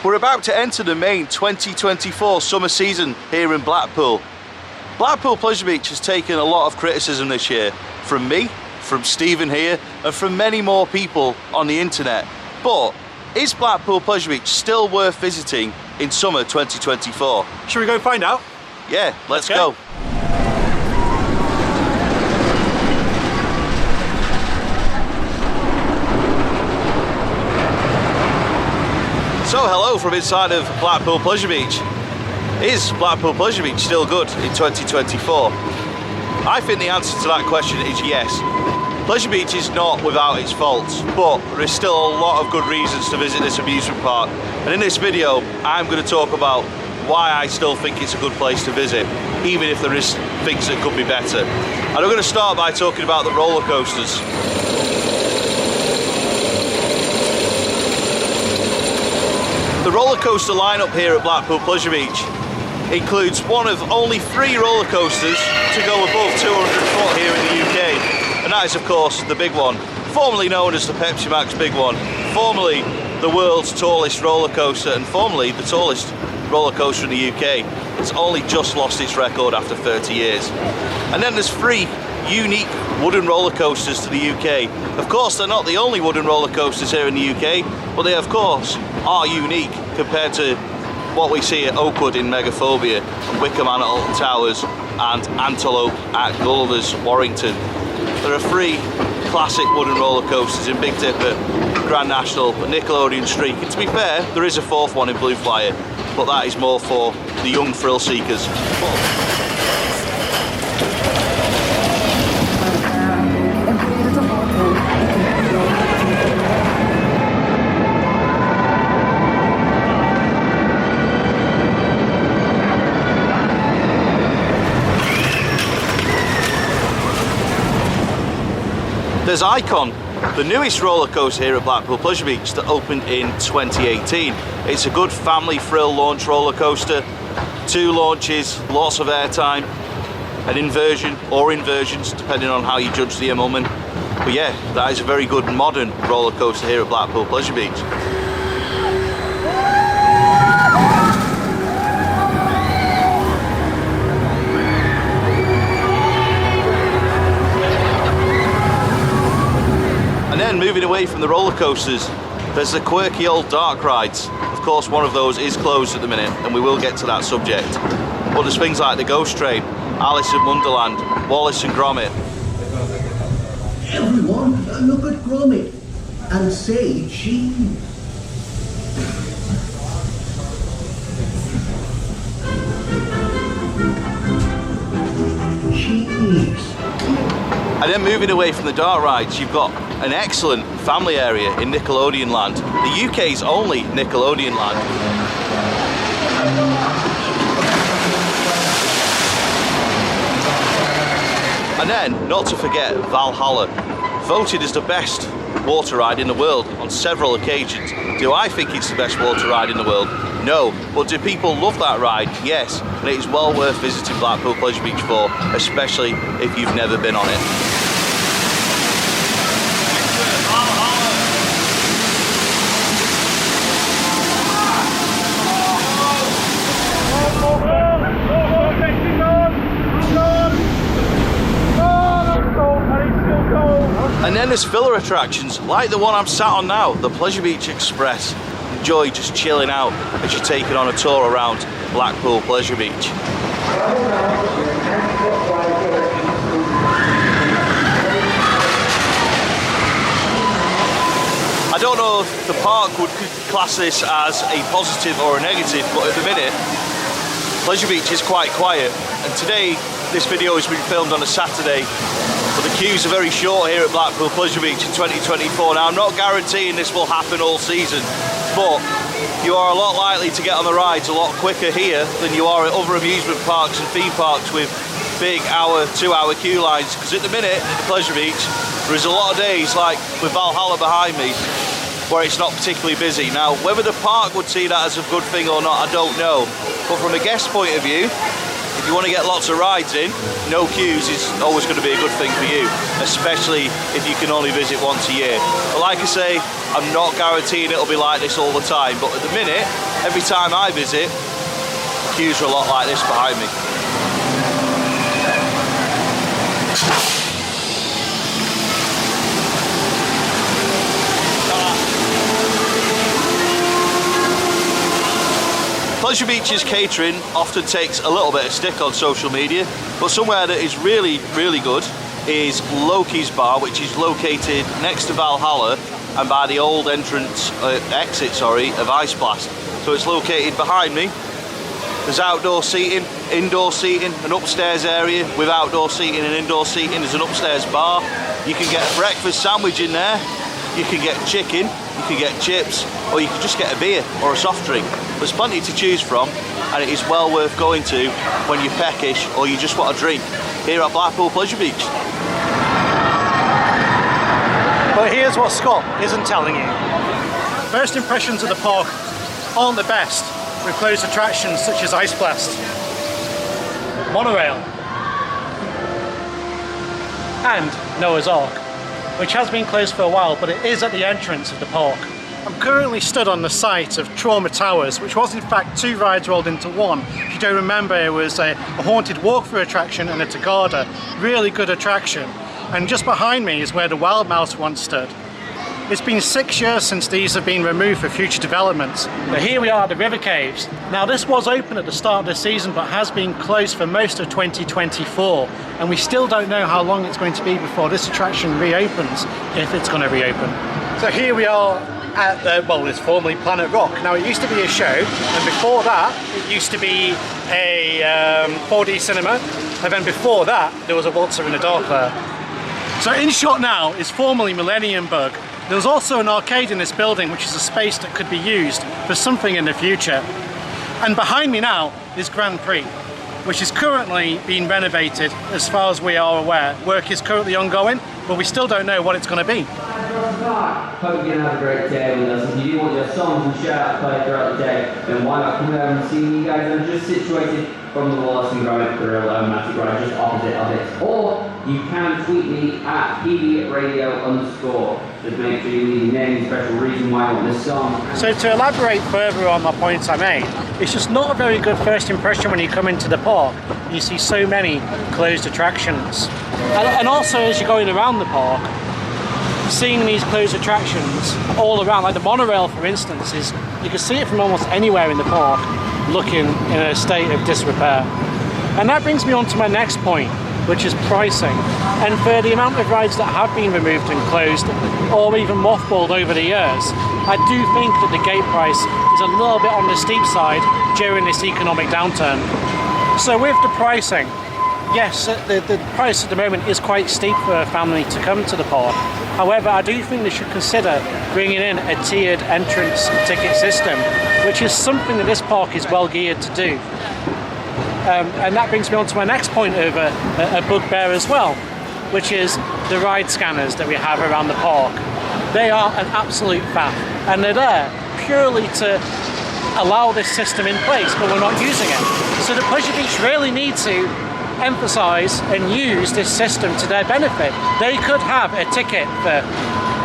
We're about to enter the main 2024 summer season here in Blackpool. Blackpool Pleasure Beach has taken a lot of criticism this year, from me, from Stephen here, and from many more people on the internet. But is Blackpool Pleasure Beach still worth visiting in summer 2024? Should we go find out? Yeah, let's go. So hello from inside of Blackpool Pleasure Beach. Is Blackpool Pleasure Beach still good in 2024? I think the answer to that question is yes. Pleasure Beach is not without its faults, but there is still a lot of good reasons to visit this amusement park. And in this video, I'm going to talk about why I still think it's a good place to visit, even if there is things that could be better. And I'm going to start by talking about the roller coasters. The roller coaster lineup here at Blackpool Pleasure Beach includes one of only 3 roller coasters to go above 200 foot here in the UK, and that is of course the big one, formerly known as the Pepsi Max Big One, formerly the world's tallest roller coaster and formerly the tallest roller coaster in the UK. It's only just lost its record after 30 years. And then there's 3 unique wooden roller coasters to the UK. Of course, they're not the only wooden roller coasters here in the UK, but they of course are unique compared to what we see at Oakwood in Megaphobia, Wickerman at Alton Towers, and Antelope at Gulliver's Warrington. There are 3 classic wooden roller coasters in Big Dipper, Grand National, Nickelodeon Streak, and to be fair, there is a 4th one in Blue Flyer, but that is more for the young thrill seekers. There's Icon, the newest roller coaster here at Blackpool Pleasure Beach that opened in 2018. It's a good family thrill launch roller coaster, 2 launches, lots of airtime, an inversion or inversions depending on how you judge the emulment. But yeah, that is a very good modern roller coaster here at Blackpool Pleasure Beach. Moving away from the roller coasters, there's the quirky old dark rides. Of course, one of those is closed at the minute, and we will get to that subject. But there's things like the Ghost Train, Alice in Wonderland, Wallace and Gromit. Everyone, look at Gromit and say cheese. Cheese. And then moving away from the dark rides, you've got an excellent family area in Nickelodeon Land, the UK's only Nickelodeon Land. And then, not to forget, Valhalla, voted as the best water ride in the world on several occasions. Do I think it's the best water ride in the world? No. But do people love that ride? Yes. And it is well worth visiting Blackpool Pleasure Beach for, especially if you've never been on it. And then there's filler attractions, like the one I'm sat on now, the Pleasure Beach Express. Enjoy just chilling out as you're taking on a tour around Blackpool Pleasure Beach. I don't know if the park would class this as a positive or a negative, but at the minute, Pleasure Beach is quite quiet. And today, this video has been filmed on a Saturday, but the queues are very short here at Blackpool Pleasure Beach in 2024. Now, I'm not guaranteeing this will happen all season, but you are a lot likely to get on the rides a lot quicker here than you are at other amusement parks and theme parks with big hour, 2-hour queue lines. Because at the minute, at the Pleasure Beach, there is a lot of days, like with Valhalla behind me, where it's not particularly busy. Now, whether the park would see that as a good thing or not, I don't know. But from a guest point of view, If you want to get lots of rides in, no queues is always going to be a good thing for you, especially if you can only visit once a year. But like I say, I'm not guaranteeing it'll be like this all the time, but at the minute, every time I visit, queues are a lot like this behind me. Pleasure Beach's catering often takes a little bit of stick on social media, but somewhere that is really, really good is Loki's Bar, which is located next to Valhalla and by the old exit of Ice Blast. So it's located behind me. There's outdoor seating, indoor seating, an upstairs area with outdoor seating and indoor seating. There's an upstairs bar. You can get a breakfast sandwich in there. You can get chicken, you can get chips, or you can just get a beer or a soft drink. There's plenty to choose from, and it is well worth going to when you're peckish or you just want a drink here at Blackpool Pleasure Beach. But here's what Scott isn't telling you. First impressions of the park aren't the best with closed attractions such as Ice Blast, Monorail, and Noah's Ark, which has been closed for a while, but it is at the entrance of the park. I'm currently stood on the site of Trauma Towers, which was in fact 2 rides rolled into one. If you don't remember, it was a haunted walkthrough attraction and a Tagada. Really good attraction. And just behind me is where the Wild Mouse once stood. It's been 6 years since these have been removed for future developments. But here we are at the River Caves. Now this was open at the start of the season but has been closed for most of 2024, and we still don't know how long it's going to be before this attraction reopens, if it's going to reopen. So here we are at the, well, it's formerly Planet Rock. Now it used to be a show, and before that it used to be a 4D cinema, and then before that there was a waltzer in the dark there. So in shot now is formerly Millennium Bug. There's also an arcade in this building, which is a space that could be used for something in the future. And behind me now is Grand Prix, which is currently being renovated as far as we are aware. Work is currently ongoing, but we still don't know what it's going to be. Hope you're going to have a great day with us. If you do want your songs and shout-outs played throughout the day, then why not come over and see you guys? I'm just situated from the Wallace and Gromit Grill Matic Ride, just opposite of it. Or you can tweet me at pdradio_. Just make sure you leave your name and special reason why you want this song. So to elaborate further on the points I made, it's just not a very good first impression when you come into the park. You see so many closed attractions. And also as you're going around the park, seeing these closed attractions all around, like the monorail for instance, is you can see it from almost anywhere in the park, looking in a state of disrepair. And that brings me on to my next point, which is pricing. And for the amount of rides that have been removed and closed, or even mothballed over the years, I do think that the gate price is a little bit on the steep side during this economic downturn. So with the pricing, yes, the price at the moment is quite steep for a family to come to the park. However, I do think they should consider bringing in a tiered entrance ticket system, which is something that this park is well geared to do. And that brings me on to my next point of a bugbear as well, which is the ride scanners that we have around the park. They are an absolute faff, and they're there purely to allow this system in place, but we're not using it. So the Pleasure Beach really need to emphasise and use this system to their benefit. They could have a ticket for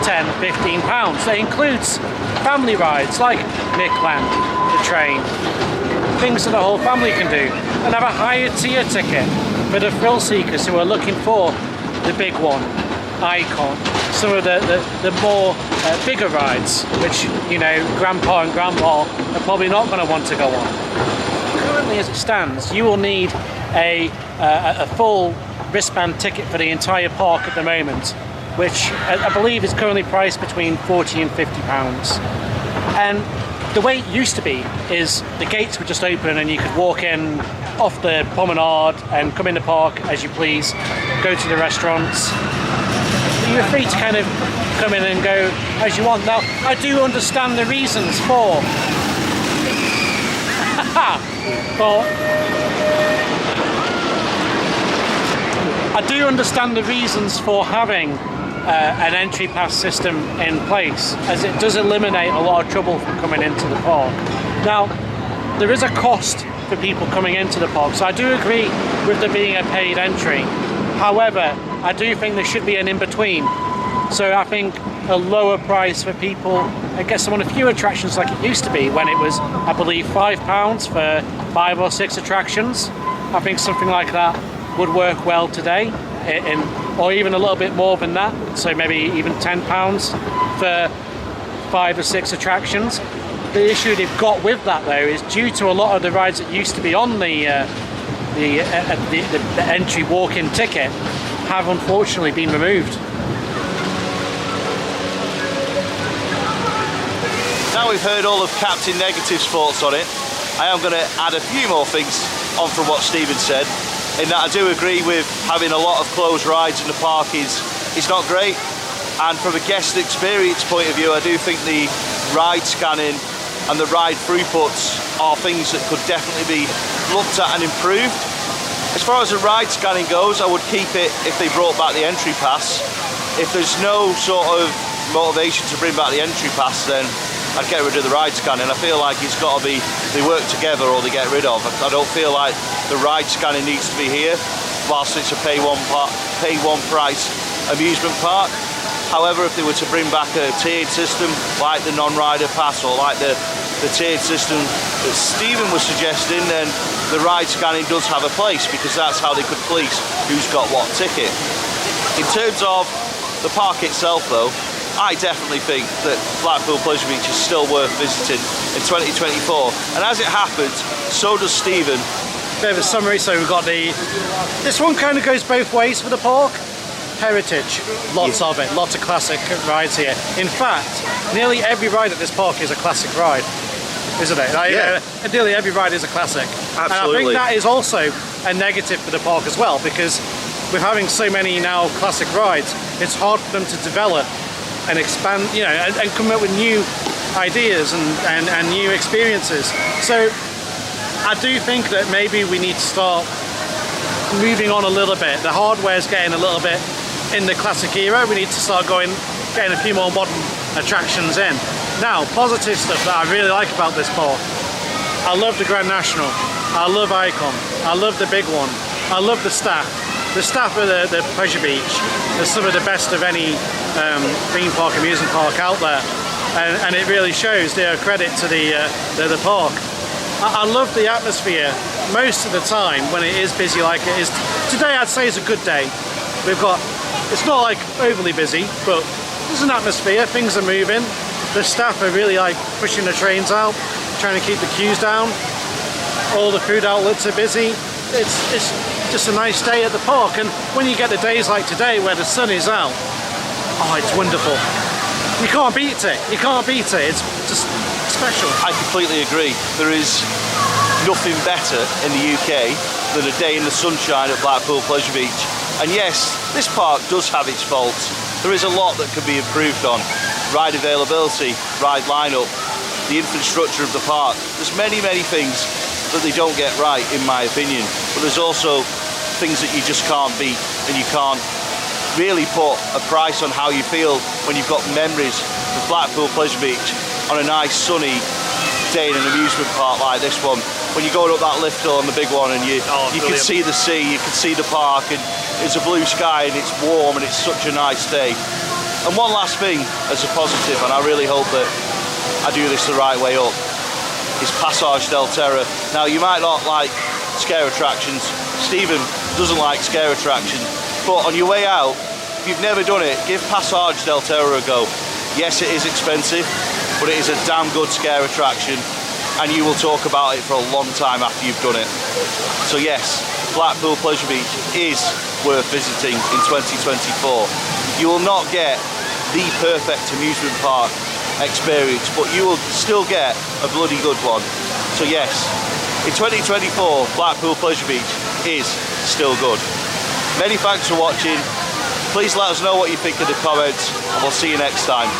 £10–15 that includes family rides like Nickland, the train, things that the whole family can do, and have a higher tier ticket for the thrill seekers who are looking for the big one, Icon, some of the more bigger rides, which, you know, grandpa and grandma are probably not going to want to go on. Currently as it stands, you will need a full wristband ticket for the entire park at the moment, which I believe is currently priced between £40 and £50. And the way it used to be is the gates would just open and you could walk in off the promenade and come in the park as you please, go to the restaurants. You're free to kind of come in and go as you want. Now, I do understand the reasons for having an entry pass system in place, as it does eliminate a lot of trouble from coming into the park. Now, there is a cost for people coming into the park. So I do agree with there being a paid entry. However, I do think there should be an in-between. So I think a lower price for people, I guess, on a few attractions like it used to be when it was, I believe, £5 for 5 or 6 attractions. I think something like that would work well today, or even a little bit more than that. So maybe even £10 for 5 or 6 attractions. The issue they've got with that though is due to a lot of the rides that used to be on the entry walk-in ticket have unfortunately been removed. Now we've heard all of Captain Negative's thoughts on it, I am going to add a few more things on from what Stephen said, in that I do agree with having a lot of closed rides in the park is not great, and from a guest experience point of view I do think the ride scanning and the ride throughputs are things that could definitely be looked at and improved. As far as the ride scanning goes, I would keep it if they brought back the entry pass. If there's no sort of motivation to bring back the entry pass, then I'd get rid of the ride scanning. I feel like it's got to be, they work together or they get rid of. I don't feel like the ride scanning needs to be here whilst it's a pay one price amusement park. However, if they were to bring back a tiered system like the non-rider pass or like the tiered system that Stephen was suggesting, then the ride scanning does have a place, because that's how they could police who's got what ticket. In terms of the park itself though, I definitely think that Blackpool Pleasure Beach is still worth visiting in 2024, and as it happens, so does Stephen. Bit of a summary, so we've got this one kind of goes both ways for the park. Heritage, lots of it, lots of classic rides here. In fact, nearly every ride at this park is a classic ride, isn't it? Nearly every ride is a classic. Absolutely. And I think that is also a negative for the park as well, because with having so many now classic rides, it's hard for them to develop and expand, and come up with new ideas and new experiences. So I do think that maybe we need to start moving on a little bit. The hardware's getting a little bit in the classic era. We need to start getting a few more modern attractions in. Now, positive stuff that I really like about this park. I love the Grand National. I love Icon. I love the big one. I love the staff. The staff at the Pleasure Beach is some of the best of any theme park, amusement park out there, and it really shows. They're a credit to the park. I love the atmosphere most of the time when it is busy like it is. Today I'd say is a good day. It's not like overly busy, but there's an atmosphere, things are moving. The staff are really like pushing the trains out, trying to keep the queues down. All the food outlets are busy. It's just a nice day at the park, and when you get the days like today where the sun is out, oh, it's wonderful. You can't beat it. You can't beat it. It's just special. I completely agree. There is nothing better in the UK than a day in the sunshine at Blackpool Pleasure Beach. And yes, this park does have its faults. There is a lot that can be improved on. Ride availability, ride lineup, the infrastructure of the park. There's many things that they don't get right, in my opinion. But there's also things that you just can't beat, and you can't really put a price on how you feel when you've got memories of Blackpool Pleasure Beach on a nice sunny day in an amusement park like this one. When you're going up that lift hill on the big one and you can see the sea, you can see the park, and it's a blue sky and it's warm and it's such a nice day. And one last thing as a positive, and I really hope that I do this the right way up, is Passage del Terror. Now, you might not like scare attractions. Stephen doesn't like scare attractions, but on your way out, if you've never done it, give Passage del Terror a go. Yes, it is expensive, but it is a damn good scare attraction, and you will talk about it for a long time after you've done it. So yes, Blackpool Pleasure Beach is worth visiting in 2024. You will not get the perfect amusement park experience, but you will still get a bloody good one. So yes, in 2024, Blackpool Pleasure Beach is still good. Many thanks for watching. Please let us know what you think in the comments, and we'll see you next time.